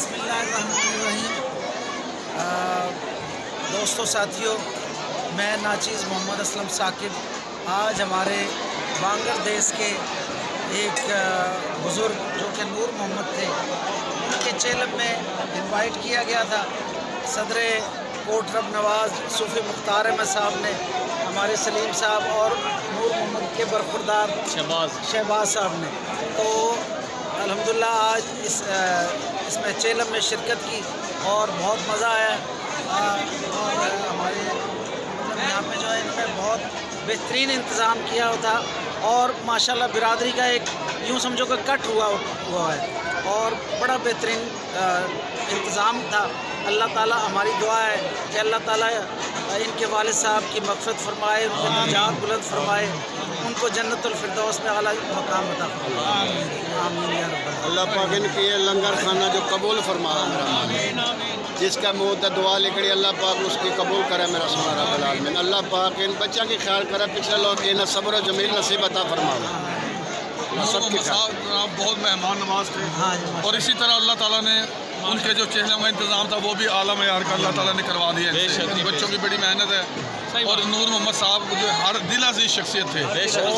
बिस्मिल्लाहिर्रहमानिर्रहीम। दोस्तों साथियों, मैं नाचीज़ मोहम्मद असलम साकिब आज हमारे बांग्लादेश के एक बुज़ुर्ग जो कि नूर मोहम्मद थे, उनके चेलम में इनवाइट किया गया था। सदर कोट रब नवाज़ सूफ़ी मुख्तार अहमद साहब ने, हमारे सलीम साहब और नूर मोहम्मद के बरखुरदार शहबाज साहब ने, तो अल्हम्दुलिल्लाह आज इसमें चेलम में शिरकत की और बहुत मज़ा आया। और हमारे यहाँ पे जो है इन्होंने बहुत बेहतरीन इंतज़ाम किया था और माशाल्लाह बिरादरी का एक यूँ समझो कि कट हुआ है और बड़ा बेहतरीन इंतज़ाम था। अल्लाह ताला, हमारी दुआ है कि अल्लाह ताला इनके वालिद साहब की मग़फ़िरत फ़रमाए, उनके दर्जात बुलंद फ़रमाए, उनको जन्नतुल फ़िरदौस में आला मकाम अता फ़रमाए। आमीन या रब्बल आलमीन। अल्लाह पाक इनकी ये लंगर खाना जो कबूल फरमाया मेरा, जिसका मुँह तक दुआ लिखड़ी अल्लाह पाक उसकी कबूल करे मेरा सोना रब्बुल आलमीन। अल्लाह पाक इन बच्चों की ख्याल करे, पिछले लोग इन्हें सब्र जमील नसीब अता फरमाए। साहब बहुत मेहमान नवाज थे और इसी तरह अल्लाह ताला ने उनके जो चेहरे का इंतज़ाम था वो भी आला मयार का अल्लाह ताला ने करवा दिया। बच्चों की बड़ी मेहनत है और नूर मोहम्मद साहब जो हर दिल अजीज शख्सियत थे और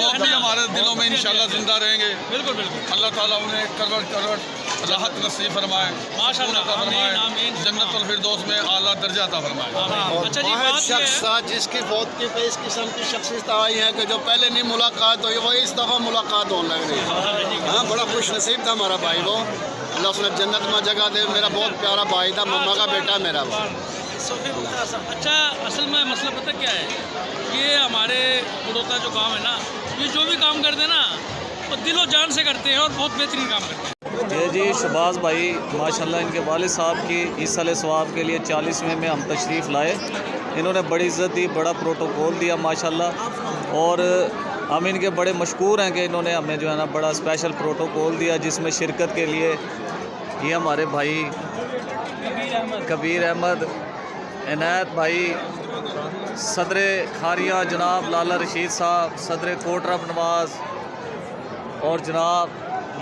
वो भी हमारे दिलों में इंशाल्लाह जिंदा रहेंगे। बिल्कुल बिल्कुल। अल्लाह ताला उन्हें करवट राहत नसीब फरमाए, जन्नतुल फिरदौस में आला दर्जा अता फरमाए। शख्स जिसकी बहुत की इस किस्म की शख्सियत आई है कि जो पहले नहीं मुलाकात हुई वो इस दफ़ा मुलाकात होने लग रही है। हाँ, बड़ा खुश नसीब था हमारा भाई वो। अल्लाह उसने जन्नत में जगह दे। मेरा बहुत प्यारा भाई था, मम्मा का बेटा मेरा वो। अच्छा, असल में मसला पता क्या है, ये हमारे गुरों का जो काम है ना, ये जो भी काम करते हैं ना वो दिलो जान से करते हैं और बहुत बेहतरीन काम करते हैं। जी शहबाज भाई माशाल्लाह, इनके वालिद साहब की इस साल सवाब के लिए 40वें में हम तशरीफ़ लाए। इन्होंने बड़ी इज़्ज़त दी, बड़ा प्रोटोकॉल दिया माशाल्लाह, और हम इनके बड़े मशकूर हैं कि इन्होंने हमें जो है ना बड़ा स्पेशल प्रोटोकॉल दिया, जिसमें शिरकत के लिए ये हमारे भाई कबीर अहमद, इनायत भाई, सदर खारिया जनाब लाला रशीद साहब, सदर कोट रब नवाज़ और जनाब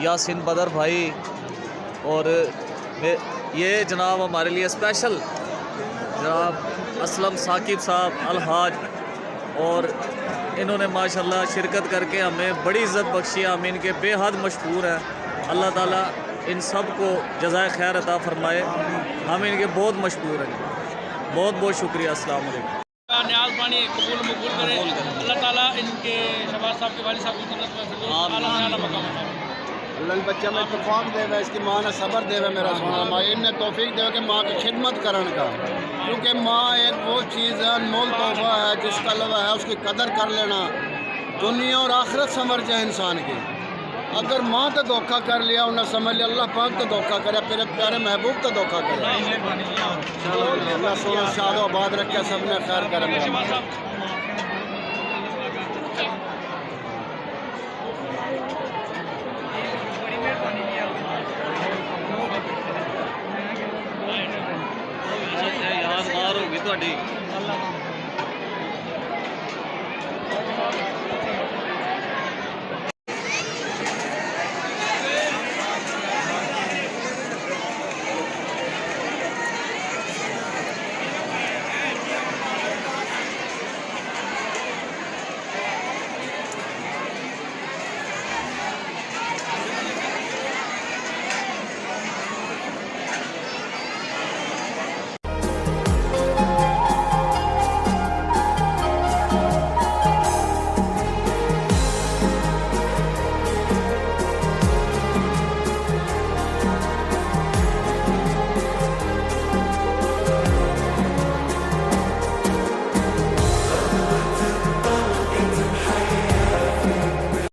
यासिन बदर भाई, और ये जनाब हमारे लिए स्पेशल जनाब असलम साकिब साहब अलहाज, और इन्होंने माशाल्लाह शिरकत करके हमें बड़ी इज़्ज़त बख्शी। हम इनके बेहद मशहूर हैं। अल्लाह ताला इन सब को जज़ाए खैर अता फरमाए। हम इनके बहुत मशहूर हैं। बहुत बहुत शुक्रिया। अस्सलाम वालेकुम। न्याज पानी कबूल मकबूल करे अल्लाह ताला इनके शहबाज साहब के वालिद साहब को जन्नत में फिरदौस आला में आला मकाम अता फरमाए। अल्लाह बच्चा में इत्तेफाक देवे, इसकी माँ ने सब्र देवे मेरा सोना, माँ इन्हें तौफीक देवे कि माँ की खिदमत करने का, क्योंकि माँ एक वो चीज़ है, अनमोल तोहफा है, जिसका लवा है उसकी कदर कर लेना दुनिया और आखिरत समझ जाए इंसान की। अगर माँ तो धोखा कर लिया, उन्हें समझ लिया, अल्लाह पाक तो धोखा करे, फिर प्यारे महबूब तो धोखा करे। अल्लाह सोना शादो आबाद रखे, सब ने खैर करे। यादगार होगी ਤੁਹਾਡੀ।